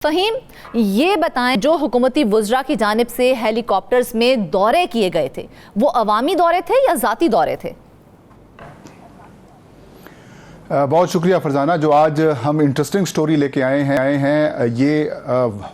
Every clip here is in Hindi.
फहीम, ये बताएं, जो हुकूमती वुज़रा की जानिब से हेलीकॉप्टर्स में दौरे किए गए थे, वो अवामी दौरे थे या ज़ाती दौरे थे? बहुत शुक्रिया फरजाना। जो आज हम इंटरेस्टिंग स्टोरी लेके आए हैं ये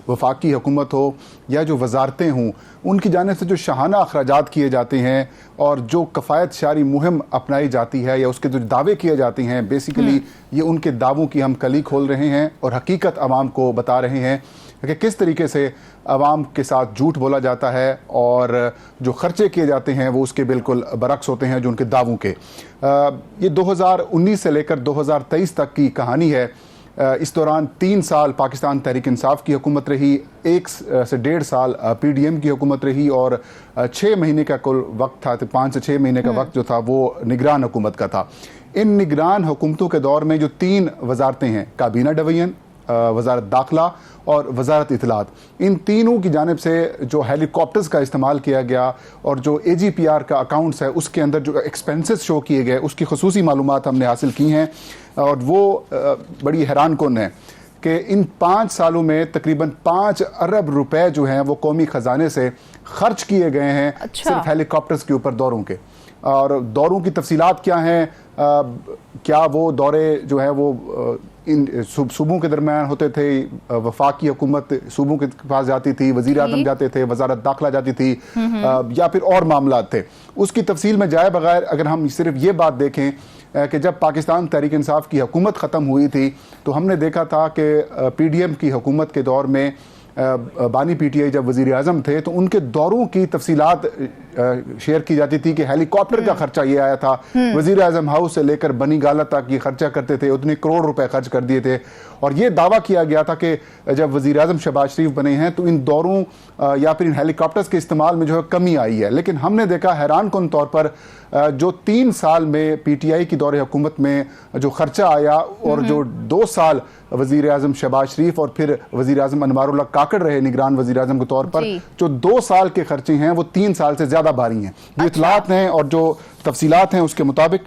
वफाकी हुकूमत हो या जो वजारतें हों, उनकी जानिब से जो शाहाना अखराजात किए जाते हैं और जो कफ़ायत शारी मुहिम अपनाई जाती है या उसके जो दावे किए जाते हैं, बेसिकली ये उनके दावों की हम कली खोल रहे हैं और हकीकत आवाम को बता रहे हैं कि किस तरीके से आवाम के साथ झूठ बोला जाता है और जो खर्चे किए जाते हैं वो उसके बिल्कुल बरक्स होते हैं जो उनके दावों के। ये 2019 से लेकर 2023 तक की कहानी है। इस दौरान 3 साल पाकिस्तान तहरीक इंसाफ की हुकूमत रही, 1 से 1.5 साल PDM की हुकूमत रही और 6 महीने का कुल वक्त था, 5 से 6 महीने का वक्त जो था वो निगरान हुकूमत का था। इन निगरान हुकूमतों के दौर में जो 3 वजारतें हैं, काबीना डिवीजन, वजारत दाखिला और वजारत इतलात, इन तीनों की जानिब से जो हेलीकॉप्टर्स का इस्तेमाल किया गया और जो AGPR का अकाउंट्स है उसके अंदर जो एक्सपेंसेस शो किए गए उसकी खसूसी मालूमात हमने हासिल की हैं और वो बड़ी हैरान कुन है कि इन 5 सालों में तकरीबन 5 अरब रुपए जो हैं वो कौमी ख़जाने से खर्च किए गए हैं। सिर्फ हेलीकॉप्टर्स के ऊपर दौरों के। और दौरों की तफसीलात क्या हैं, क्या वो दौरे जो है वो इन सूबों के दरमियान होते थे, वफाकी हुकूमत सूबों के पास जाती थी, वजीर आज़म जाते थे, वजारत दाखिला जाती थी, या फिर और मामला थे, उसकी तफसील में जाए बगैर अगर हम सिर्फ ये बात देखें कि जब पाकिस्तान तहरीक इंसाफ की हुकूमत ख़त्म हुई थी तो हमने देखा था कि PDM की हुकूमत के दौर में बानी PTI जब वज़ीर आज़म थे तो उनके दौरों की तफसीलात शेयर की जाती थी कि हेलीकॉप्टर का खर्चा ये आया था, वज़ीर आज़म हाउस से लेकर बनी गाला तक ये खर्चा करते थे, उतने करोड़ रुपए खर्च कर दिए थे। और ये दावा किया गया था कि जब वज़ीर आज़म शहबाज शरीफ बने हैं तो इन दौरों या फिर इन हेलीकॉप्टर्स के इस्तेमाल में जो है कमी आई है। लेकिन हमने देखा हैरान कुन तौर पर जो 3 साल में PTI की दौरे हुकूमत में जो खर्चा आया और जो 2 साल वज़ीर आज़म शहबाज शरीफ और फिर वज़ीर आज़म अनवारुल्लाह काकड़ रहे निगरान वज़ीर आज़म के तौर पर, जो 2 साल के खर्चे हैं वो 3 साल से ज़्यादा भारी हैं। जो इतलात हैं और जो तफसीलात हैं उसके मुताबिक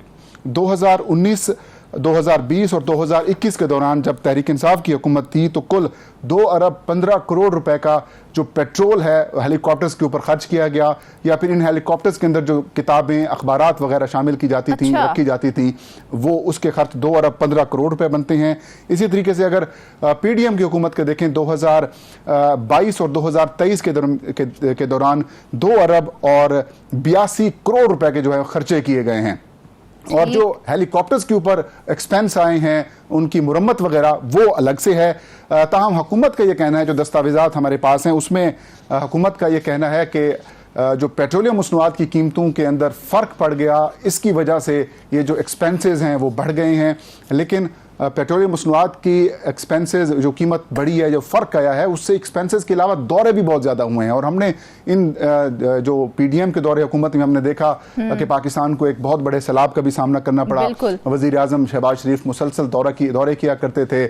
2019, 2020 और 2021 के दौरान जब तहरीक इंसाफ की हुकूमत थी तो कुल 2 अरब 15 करोड़ रुपए का जो पेट्रोल है हेलीकॉप्टर्स के ऊपर खर्च किया गया, या फिर इन हेलीकॉप्टर्स के अंदर जो किताबें अखबारात वगैरह शामिल की जाती थी, रखी जाती थी, वो उसके खर्च 2 अरब 15 करोड़ रुपए बनते हैं। इसी तरीके से अगर PDM की हुकूमत के देखें 2022 और 2023 के दौरान 2 अरब और 82 करोड़ रुपए के जो है खर्चे किए गए हैं। और जो हेलीकॉप्टर्स के ऊपर एक्सपेंस आए हैं उनकी मुरम्मत वगैरह वो अलग से है। ताहम हुकूमत का ये कहना है, जो दस्तावेज़ात हमारे पास हैं उसमें हुकूमत का ये कहना है कि जो पेट्रोलियम मसनूआत की कीमतों के अंदर फ़र्क पड़ गया, इसकी वजह से ये जो एक्सपेंसेस हैं वो बढ़ गए हैं। लेकिन पेट्रोलियम मसनूआत की एक्सपेंसेस जो कीमत बढ़ी है, जो फ़र्क आया है, उससे एक्सपेंसेस के अलावा दौरे भी बहुत ज़्यादा हुए हैं। और हमने इन जो PDM के दौरे हुकूमत में हमने देखा कि पाकिस्तान को एक बहुत बड़े सैलाब का भी सामना करना पड़ा। वज़ीर आज़म शहबाज शरीफ मुसलसल दौरे किया करते थे,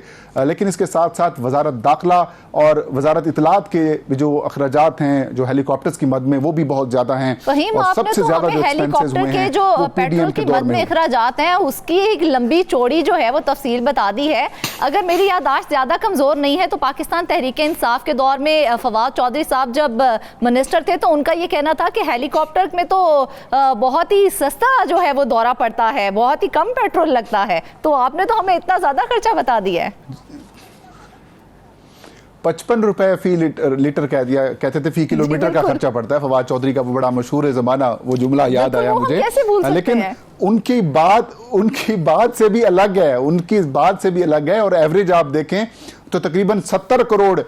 लेकिन इसके साथ साथ वजारत दाखिला और वजारत इतलात के जो अखराजात हैं जो हेलीकॉप्टर्स की मद में वो भी बहुत ज़्यादा हैं। और सबसे ज़्यादा जो एक्सपेंसेस हुए हैं जो पेट्रोल की मद में अखराजात हैं उसकी एक लंबी चौड़ी जो है वो तफसील बता दी है। अगर मेरी याददाश्त ज्यादा कमजोर नहीं है तो पाकिस्तान तहरीक इंसाफ के दौर में फवाद चौधरी साहब जब मिनिस्टर थे तो उनका ये कहना था कि हेलीकॉप्टर में तो बहुत ही सस्ता जो है वो दौरा पड़ता है, बहुत ही कम पेट्रोल लगता है। तो आपने तो हमें इतना ज्यादा खर्चा बता दिया है। 55 रुपए फी लीटर कह दिया, कहते थे फी किलोमीटर का खर्चा पड़ता है। फवाद चौधरी का वो बड़ा मशहूर है ज़माना, वो जुमला याद आया मुझे। लेकिन उनकी बात से भी अलग है, उनकी बात से भी अलग है। और एवरेज आप देखें तो तकरीबन 70 करोड़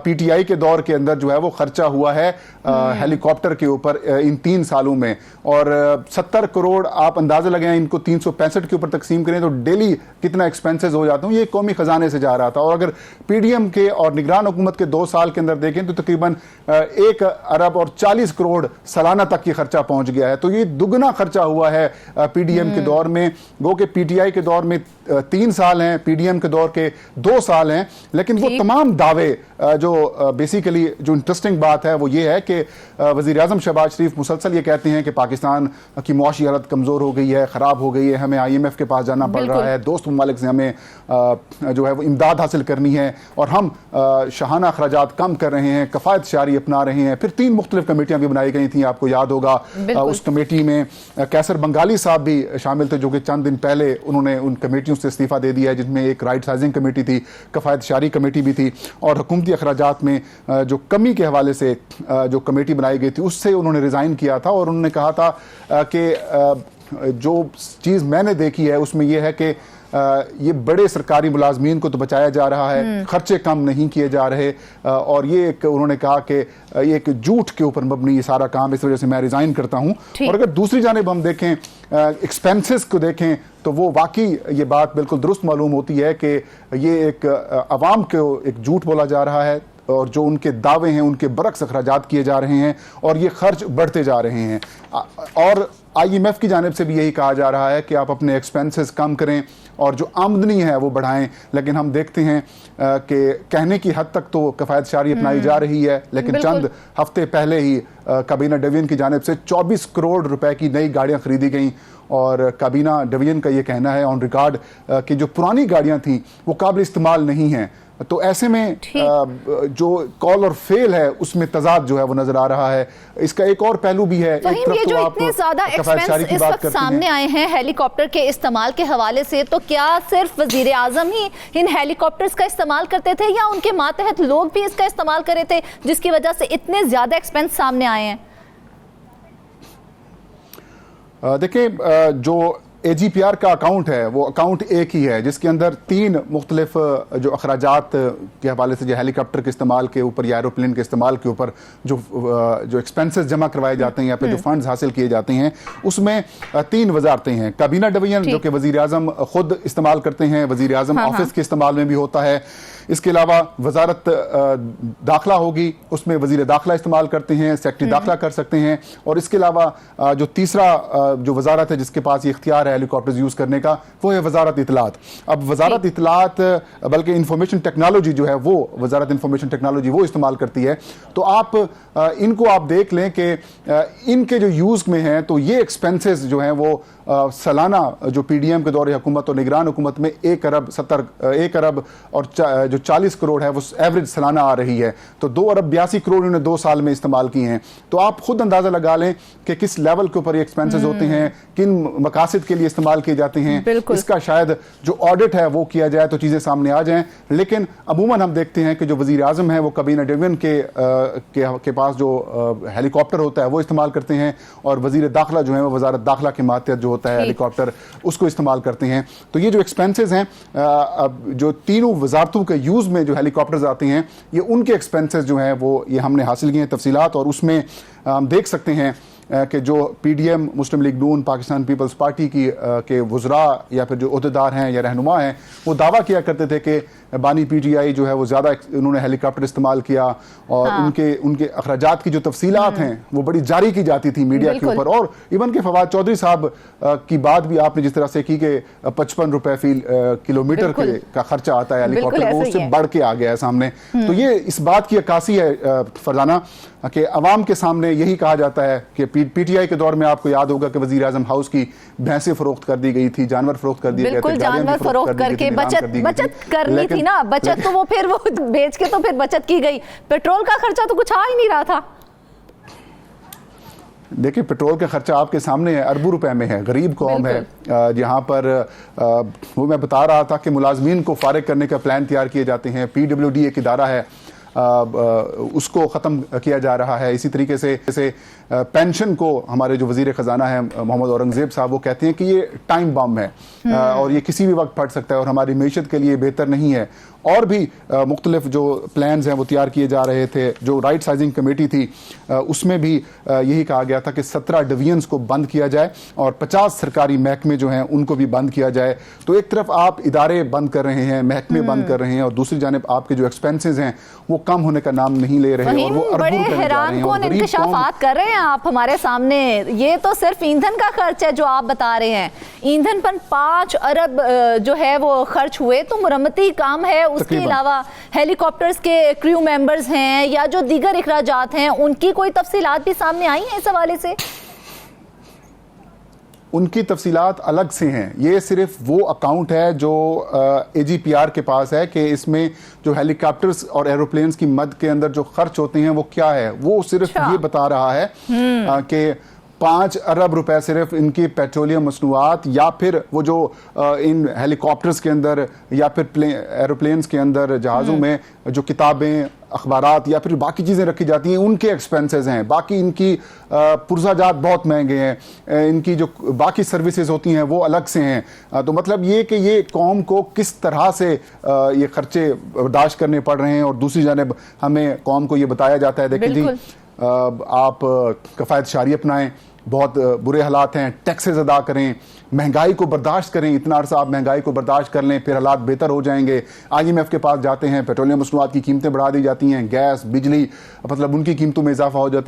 PTI के दौर के अंदर जो है वो खर्चा हुआ है हेलीकॉप्टर के ऊपर इन 3 सालों में। और 70 करोड़ आप अंदाजा लगाएं, इनको 365 के ऊपर तकसीम करें तो डेली कितना एक्सपेंसेस हो जाते हैं, ये कौमी खजाने से जा रहा था। और अगर PDM के और निगरान हुकूमत के 2 साल के अंदर देखें तो तकरीबन 1 अरब और 40 करोड़ सालाना तक ये खर्चा पहुंच गया है। तो ये दुगना खर्चा हुआ है PDM के दौर में। गो के PTI के दौर में 3 साल हैं, पीडीएम के दौर के 2 साल हैं, लेकिन वो तमाम दावे जो बेसिकली जो इंटरेस्टिंग बात है वो ये है कि वज़ीर आज़म शहबाज शरीफ मुसलसल ये कहते हैं कि पाकिस्तान की मुआशी हालत कमज़ोर हो गई है, ख़राब हो गई है, हमें IMF के पास जाना पड़ रहा है, दोस्त ममालिक से हमें जो है वो इमदाद हासिल करनी है और हम शाहाना अखराजात कम कर रहे हैं, कफ़ायत शारी अपना रहे हैं। फिर 3 मुख्तलिफ कमेटियाँ भी बनाई गई थी, आपको याद होगा। उस कमेटी में कैसर बंगाली साहब भी शामिल थे, जो कि चंद दिन पहले उन्होंने उन कमेटियों से इस्तीफ़ा दे दिया है, जिसमें एक राइट साइजिंग कमेटी थी, कफ़ायत शारी कमेटी भी थी, और हुकूमती अखराजात में जो कमी के हवाले से जो कमेटी बनाई गई थी उससे उन्होंने रिज़ाइन किया था। और उन्होंने कहा था कि जो चीज़ मैंने देखी है उसमें यह है कि ये बड़े सरकारी मुलाजमीन को तो बचाया जा रहा है, खर्चे कम नहीं किए जा रहे, और ये एक उन्होंने कहा कि ये एक झूठ के ऊपर मबनी ये सारा काम, इस वजह से मैं रिजाइन करता हूं। और अगर दूसरी जानिब हम देखें, एक्सपेंसेस को देखें, तो वो वाकई ये बात बिल्कुल दुरुस्त मालूम होती है कि ये एक अवाम को एक झूठ बोला जा रहा है और जो उनके दावे हैं उनके बरक्स अखराजात किए जा रहे हैं और ये खर्च बढ़ते जा रहे हैं। और IMF की जानिब से भी यही कहा जा रहा है कि आप अपने एक्सपेंसेस कम करें और जो आमदनी है वो बढ़ाएं, लेकिन हम देखते हैं कि कहने की हद तक तो कफ़ायत शारी अपनाई जा रही है, लेकिन चंद हफ्ते पहले ही काबीना डिवीजन की जानिब से 24 करोड़ रुपए की नई गाड़ियां खरीदी गईं और काबीना डिवीजन का ये कहना है ऑन रिकॉर्ड कि जो पुरानी गाड़ियां थी वो काबिल इस्तेमाल नहीं हैं। तो ऐसे में जो कॉल और फेल है उसमें तजाद जो है वो नजर आ रहा है। इसका एक और पहलू भी है, एक तरफ ये तो जो आप इतने ज्यादा एक्सपेंस इस वक्त सामने आए हैं हेलीकॉप्टर के इस्तेमाल के हवाले से, तो क्या सिर्फ वजीर आजम ही इन हेलीकॉप्टर्स का इस्तेमाल करते थे या उनके मातहत लोग भी इसका इस्तेमाल कर रहे थे, जिसकी वजह से इतने ज्यादा एक्सपेंस सामने आए हैं? देखिए, जो AGPR का अकाउंट है वो अकाउंट एक ही है, जिसके अंदर 3 मुख्तलिफ जो अखराजात के हवाले से, जो हेलीकॉप्टर के इस्तेमाल के ऊपर या एरोप्लेन के इस्तेमाल के ऊपर जो एक्सपेंसेस जमा करवाए जाते हैं या फिर जो फंड्स हासिल किए जाते हैं, उसमें 3 वजारतें हैं। काबीना डिवीजन जो कि वजीर आजम खुद इस्तेमाल करते हैं, वजीर आजम ऑफिस के इस्तेमाल में भी होता है। इसके अलावा वजारत दाखिला होगी, उसमें वजीर दाखिला इस्तेमाल करते हैं, सेक्रेटरी दाखिला कर सकते हैं। और इसके अलावा जो तीसरा जो वजारत है जिसके पास ये इख्तियार है हेलीकॉप्टर्स यूज करने का, वो है वजारत इतलात। अब वजारत इतलात बल्कि इंफॉर्मेशन टेक्नोलॉजी जो है वो वजारत इंफॉर्मेशन टेक्नोलॉजी वो इस्तेमाल करती है। तो आप इनको आप देख लें कि इनके जो यूज में हैं, तो ये एक्सपेंसेस जो हैं वो सालाना जो PDM के दौरे हुकूमत और निगरान हुकूमत में 1 अरब और जो 40 करोड़ है वो एवरेज सालाना आ रही है। तो 2 अरब 82 करोड़ उन्होंने 2 साल में इस्तेमाल किए हैं। तो आप खुद अंदाजा लगा लें कि किस लेवल के ऊपर ये एक्सपेंसेस होते हैं, किन मकासद के लिए इस्तेमाल किए जाते हैं। इसका शायद जो ऑडिट है वो किया जाए तो चीजें सामने आ जाएं। लेकिन अमूमन हम देखते हैं कि जो वजीर आजम है वो काबीना डिवीजन के पास जो हेलीकॉप्टर होता है वो इस्तेमाल करते हैं, और वजीर दाखिला जो है वो वजारत दाखिला के मातहत जो होता है हेलीकॉप्टर उसको इस्तेमाल करते हैं। तो ये जो एक्सपेंसेस हैं, जो तीनों वजारतों के यूज में जो हेलीकॉप्टर्स आते हैं, ये उनके एक्सपेंसेस जो हैं वो ये हमने हासिल किए हैं तफसीलात। और उसमें हम देख सकते हैं कि जो PDM मुस्लिम लीग नून पाकिस्तान पीपल्स पार्टी की के वज़रा या फिर जो अहदेदार हैं या रहनुमा हैं, वो दावा किया करते थे कि बानी PTI जो है वो ज़्यादा उन्होंने हेलीकॉप्टर इस्तेमाल किया, और उनके अखराजात की जो तफसीलात हैं वो बड़ी जारी की जाती थी मीडिया के ऊपर। और इवन के फवाद चौधरी साहब की बात भी आपने जिस तरह से की कि 55 रुपए फी किलोमीटर का खर्चा आता है हेलीकॉप्टर, वो उससे बढ़ के आ गया है सामने। तो ये इस बात की अक्कासी है फरजाना कि अवाम के सामने यही कहा जाता है कि PTI के दौर में आपको याद होगा कि वजीर आजम हाउस की भैंसें फरोख्त कर दी गई थी, जानवर फरोख्त कर दिए गए थे, जानवर फरोख्त करके बचत करनी थी ना, बचत तो वो फिर वो बेच के तो फिर बचत की गई। पेट्रोल का खर्चा तो कुछ आ ही नहीं रहा था। देखिए, पेट्रोल का खर्चा आपके सामने है, अरबों रुपए में है, गरीब कौम है जहाँ पर वो मैं बता रहा था कि मुलाजमीन को फारिग करने का प्लान तैयार किए जाते हैं। PWD एक इदारा है, उसको ख़त्म किया जा रहा है। इसी तरीके से जैसे पेंशन को हमारे जो वजीर ख़जाना है मोहम्मद औरंगजेब साहब वो कहते हैं कि ये टाइम बम है और ये किसी भी वक्त फट सकता है और हमारी मीशत के लिए बेहतर नहीं है। और भी मुख्तलिफ जो प्लान्स हैं वो तैयार किए जा रहे थे। जो राइट साइजिंग कमेटी थी उसमें भी यही कहा गया था कि 17 डिवीजन्स को बंद किया जाए और 50 सरकारी महकमे जो हैं उनको भी बंद किया जाए। तो एक तरफ आप इदारे बंद कर रहे हैं, महकमे बंद कर रहे हैं, और दूसरी जानिब आपके जो एक्सपेंसेस हैं वो कम होने का नाम नहीं ले रहे और वो अरबों बड़े रुपए में जा रहे हैरान हैं। और कौन गरीब इंकशाफात कर रहे हैं आप हमारे सामने। ये तो सिर्फ ईंधन का खर्च है जो आप बता रहे हैं। ईंधन पर 5 अरब जो है वो खर्च हुए, तो मुरम्मती काम है, उसके अलावा हेलीकॉप्टर्स के क्रू मेंबर्स हैं या जो दीगर इखराजात हैं, उनकी कोई तफसीलात भी सामने आई हैं इस हवाले से? उनकी तफसीलात अलग से हैं। ये सिर्फ वो अकाउंट है जो AGPR के पास है कि इसमें जो हेलीकॉप्टर्स और एरोप्लेन्स की मद के अंदर जो खर्च होते हैं वो क्या है। वो सिर्फ ये बता रहा है कि 5 अरब रुपए सिर्फ इनकी पेट्रोलियम मसनूआत या फिर वो जो इन हेलीकॉप्टर्स के अंदर या फिर एरोप्लेन्स के अंदर जहाज़ों में जो किताबें, अखबारात या फिर बाकी चीज़ें रखी जाती हैं, उनके एक्सपेंसेस हैं। बाकी इनकी पुर्जाजात बहुत महंगे हैं, इनकी जो बाकी सर्विसेज होती हैं वो अलग से हैं। तो मतलब ये कि ये कौम को किस तरह से ये खर्चे बर्दाश्त करने पड़ रहे हैं। और दूसरी जानिब हमें कौम को ये बताया जाता है, देखिए जी आप कफ़ायत शारी अपनाएं, बहुत बुरे हालात हैं, टैक्सेस अदा करें, महंगाई को बर्दाश्त करें, इतना अरसा आप महंगाई को बर्दाश्त कर लें, फिर हालात बेहतर हो जाएंगे। IMF के पास जाते हैं, पेट्रोलियम मसनूआत की कीमतें बढ़ा दी जाती हैं, गैस, बिजली, मतलब उनकी कीमतों में इजाफा हो जाता है।